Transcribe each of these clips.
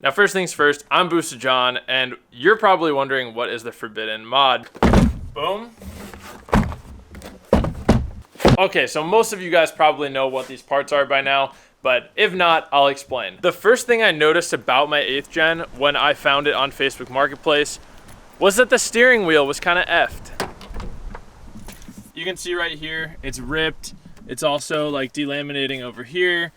Now, first things first, I'm Boosted John, and you're probably wondering what is the forbidden mod. Boom. Okay, so most of you guys probably know what these parts are by now, but if not, I'll explain. The first thing I noticed about my 8th gen when I found it on Facebook Marketplace was that the steering wheel was kind of effed. You can see right here, it's ripped. It's also like delaminating over here.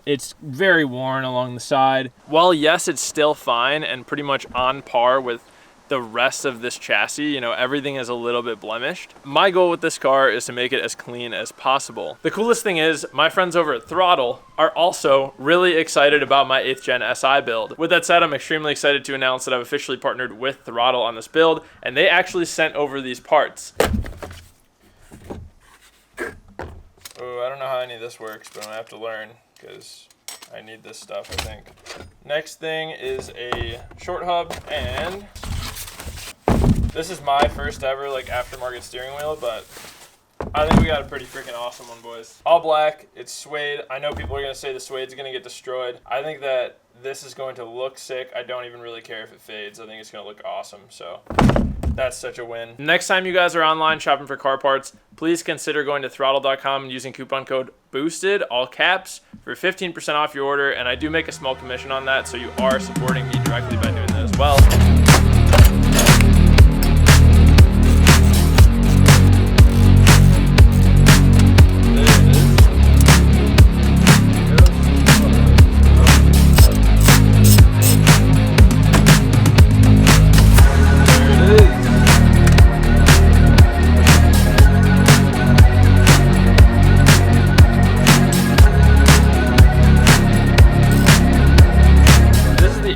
It's very worn along the side. While yes, it's still fine and pretty much on par with the rest of this chassis, you know, everything is a little bit blemished. My goal with this car is to make it as clean as possible. The coolest thing is my friends over at Throttle are also really excited about my 8th gen SI build. With that said, I'm extremely excited to announce that I've officially partnered with Throttle on this build, and they actually sent over these parts. Oh, I don't know how any of this works, but I'm gonna have to learn because I need this stuff, I think. Next thing is a short hub, and this is my first ever like aftermarket steering wheel, but I think we got a pretty freaking awesome one, boys. All black, it's suede. I know people are gonna say the suede's gonna get destroyed. I think that this is going to look sick. I don't even really care if it fades. I think it's gonna look awesome, so that's such a win. Next time you guys are online shopping for car parts, please consider going to throttle.com and using coupon code BOOSTED, all caps, for 15% off your order. And I do make a small commission on that, so you are supporting me directly by doing that as well.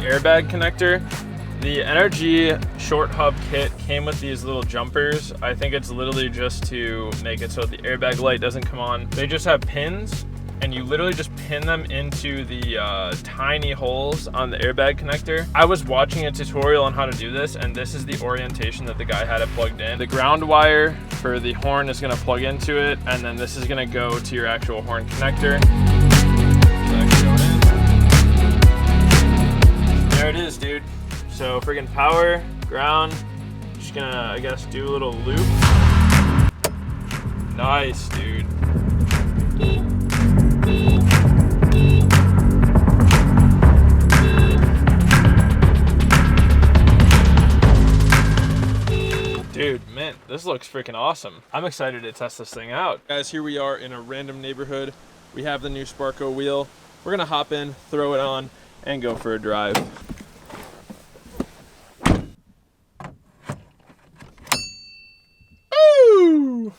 Airbag connector. The NRG short hub kit came with these little jumpers. I think it's literally just to make it so the airbag light doesn't come on. They just have pins, and you literally just pin them into the tiny holes on the airbag connector. I was watching a tutorial on how to do this, and this is the orientation that the guy had it plugged in. The ground wire for the horn is gonna plug into it, and then this is gonna go to your actual horn connector. There it is, dude. So friggin' power, ground. Just gonna, I guess, do a little loop. Nice, dude. Dude, man, this looks freaking awesome. I'm excited to test this thing out. Guys, here we are in a random neighborhood. We have the new Sparko wheel. We're gonna hop in, throw it on, and go for a drive. Ooh!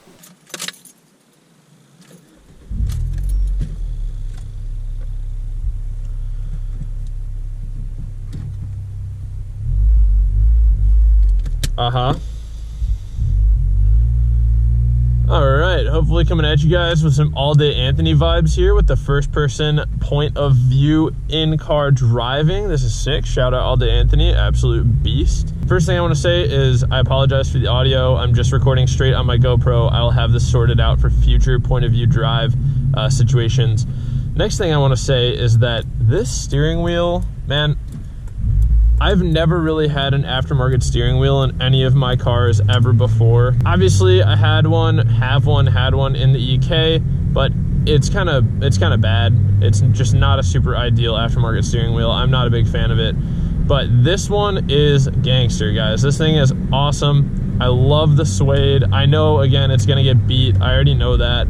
All right, hopefully coming at you guys with some all-day Anthony vibes here with the first-person point of view in-car driving. This is sick. Shout out all-day Anthony, absolute beast. First thing I want to say is I apologize for the audio. I'm just recording straight on my GoPro. I'll have this sorted out for future point of view drive situations. Next thing I want to say is that this steering wheel, man, I've never really had an aftermarket steering wheel in any of my cars ever before. Obviously, I had one in the EK, but it's kind of bad. It's just not a super ideal aftermarket steering wheel. I'm not a big fan of it. But this one is gangster, guys. This thing is awesome. I love the suede. I know, again, it's gonna get beat. I already know that.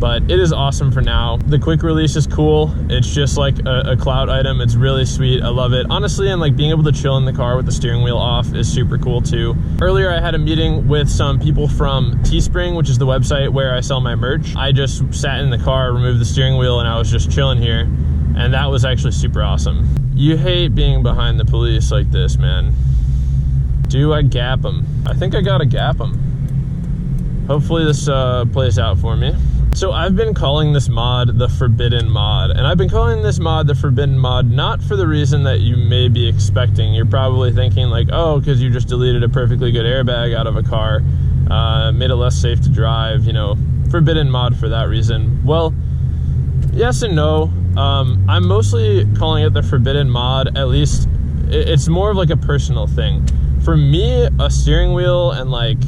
But it is awesome for now. The quick release is cool. It's just like a cloud item. It's really sweet. I love it. Honestly, and like being able to chill in the car with the steering wheel off is super cool too. Earlier, I had a meeting with some people from Teespring, which is the website where I sell my merch. I just sat in the car, removed the steering wheel, and I was just chilling here. And that was actually super awesome. You hate being behind the police like this, man. Do I gap them? I think I gotta gap them. Hopefully this plays out for me. So I've been calling this mod the Forbidden Mod, and I've been calling this mod the Forbidden Mod not for the reason that you may be expecting. You're probably thinking like, oh, because you just deleted a perfectly good airbag out of a car, made it less safe to drive, you know, Forbidden Mod for that reason. Well, yes and no. I'm mostly calling it the forbidden mod. At least it's more of like a personal thing. For me, a steering wheel and like,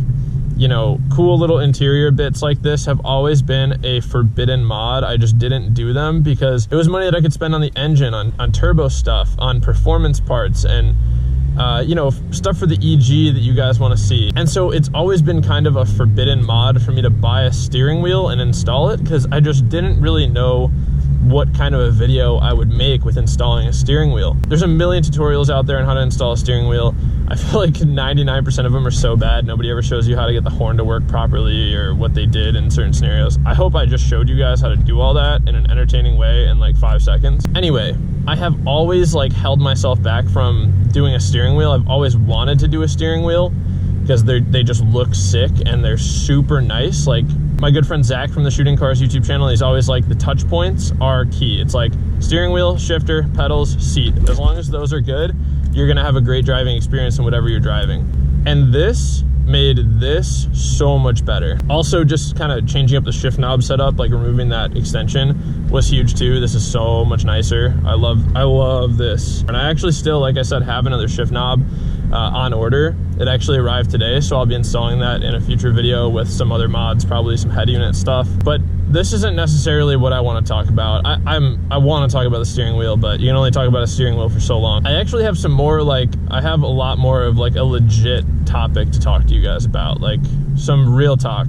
you know, cool little interior bits like this have always been a forbidden mod. I just didn't do them because it was money that I could spend on the engine, on turbo stuff, on performance parts, and you know, stuff for the EG that you guys want to see. And so it's always been kind of a forbidden mod for me to buy a steering wheel and install it, because I just didn't really know what kind of a video I would make with installing a steering wheel. There's a million tutorials out there on how to install a steering wheel. I feel like 99% of them are so bad. Nobody ever shows you how to get the horn to work properly or what they did in certain scenarios. I hope I just showed you guys how to do all that in an entertaining way in like 5 seconds. Anyway, I have always like held myself back from doing a steering wheel. I've always wanted to do a steering wheel because they just look sick and they're super nice. Like my good friend Zach from the Shooting Cars YouTube channel, he's always like, the touch points are key. It's like steering wheel, shifter, pedals, seat. As long as those are good, you're gonna have a great driving experience in whatever you're driving. And this made this so much better. Also, just kind of changing up the shift knob setup, like removing that extension, was huge too. This is so much nicer. I love this. And I actually still, like I said, have another shift knob on order. It actually arrived today, so I'll be installing that in a future video with some other mods, probably some head unit stuff. But this isn't necessarily what I want to talk about. I want to talk about the steering wheel, but you can only talk about a steering wheel for so long. I actually have some more, like, I have a lot more of like a legit topic to talk to you guys about, like some real talk.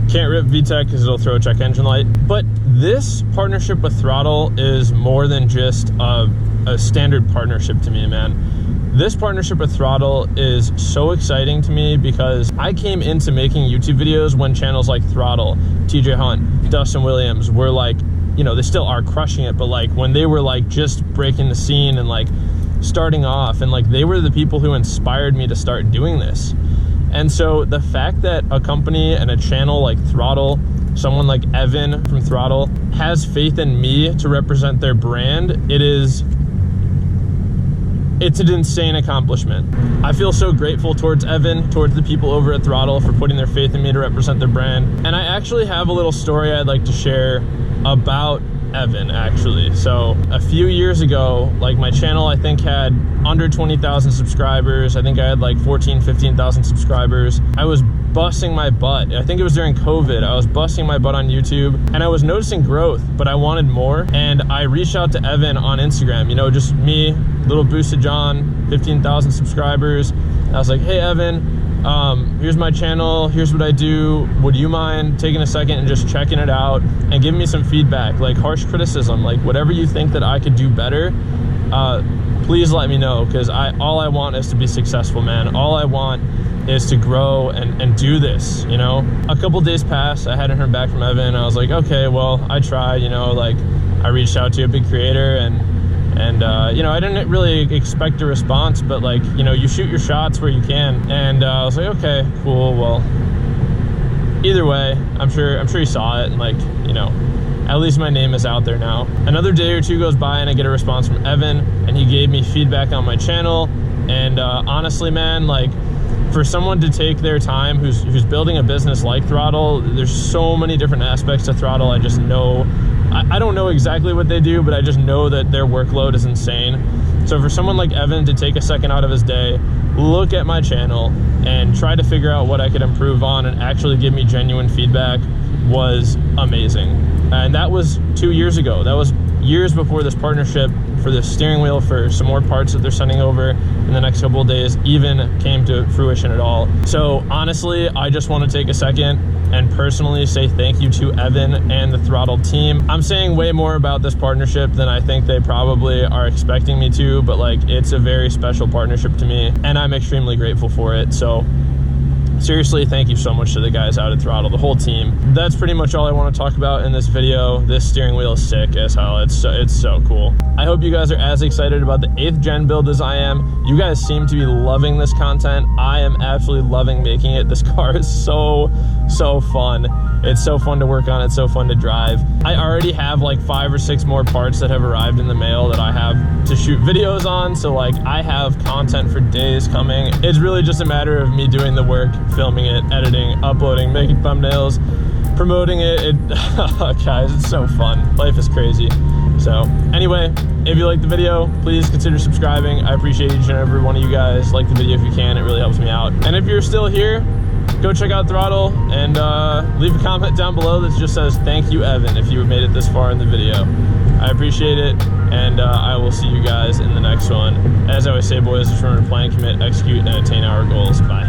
Can't rip VTEC because it'll throw a check engine light. But this partnership with Throttle is more than just a standard partnership to me, man. This partnership with Throttle is so exciting to me because I came into making YouTube videos when channels like Throttle, TJ Hunt, Dustin Williams were like, you know, they still are crushing it, but like when they were like just breaking the scene and like starting off, and like they were the people who inspired me to start doing this. And so the fact that a company and a channel like Throttle, someone like Evan from Throttle, has faith in me to represent their brand, it's an insane accomplishment. I feel so grateful towards Evan, towards the people over at Throttle for putting their faith in me to represent their brand. And I actually have a little story I'd like to share about Evan, actually. So a few years ago, like my channel I think had under 20,000 subscribers. I think I had like 15,000 subscribers. I was busting my butt. I think it was during COVID. I was busting my butt on YouTube and I was noticing growth, but I wanted more. And I reached out to Evan on Instagram, you know, just me, little boosted John, 15,000 subscribers. And I was like, hey Evan, here's my channel, here's what I do. Would you mind taking a second and just checking it out and giving me some feedback, like harsh criticism, like whatever you think that I could do better, please let me know, because all I want is to be successful, man. All I want is to grow and do this, you know? A couple days passed, I hadn't heard back from Evan. I was like, okay, well, I tried, you know, like I reached out to a big creator and you know, I didn't really expect a response, but like, you know, you shoot your shots where you can. And I was like, okay, cool. Well, either way, I'm sure he saw it, and like, you know, at least my name is out there now. Another day or two goes by and I get a response from Evan, and he gave me feedback on my channel. And honestly, man, like for someone to take their time who's building a business like Throttle, there's so many different aspects to Throttle. I just know, I don't know exactly what they do, but I just know that their workload is insane. So for someone like Evan to take a second out of his day, look at my channel and try to figure out what I could improve on and actually give me genuine feedback was amazing. And that was 2 years ago. That was years before this partnership for the steering wheel, for some more parts that they're sending over in the next couple of days, even came to fruition at all. So honestly, I just want to take a second and personally say thank you to Evan and the Throttle team. I'm saying way more about this partnership than I think they probably are expecting me to, but like, it's a very special partnership to me and I'm extremely grateful for it. So seriously, thank you so much to the guys out at Throttle, the whole team. That's pretty much all I want to talk about in this video. This steering wheel is sick as hell. It's so cool. I hope you guys are as excited about the 8th gen build as I am. You guys seem to be loving this content. I am absolutely loving making it. This car is so fun. It's so fun to work on. It's so fun to drive. I already have like 5 or 6 more parts that have arrived in the mail that I have to shoot videos on. So like I have content for days coming. It's really just a matter of me doing the work, filming it, editing, uploading, making thumbnails, promoting it. Guys, it's so fun. Life is crazy. So anyway, if you liked the video, please consider subscribing. I appreciate each and every one of you guys. Like the video if you can. It really helps me out. And if you're still here, go check out Throttle and leave a comment down below that just says, "Thank you, Evan," if you made it this far in the video. I appreciate it, and I will see you guys in the next one. As I always say, boys, just remember to plan, commit, execute, and attain our goals. Bye.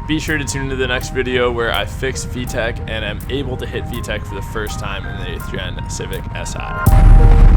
Be sure to tune into the next video where I fix VTEC and am able to hit VTEC for the first time in the 8th gen Civic Si.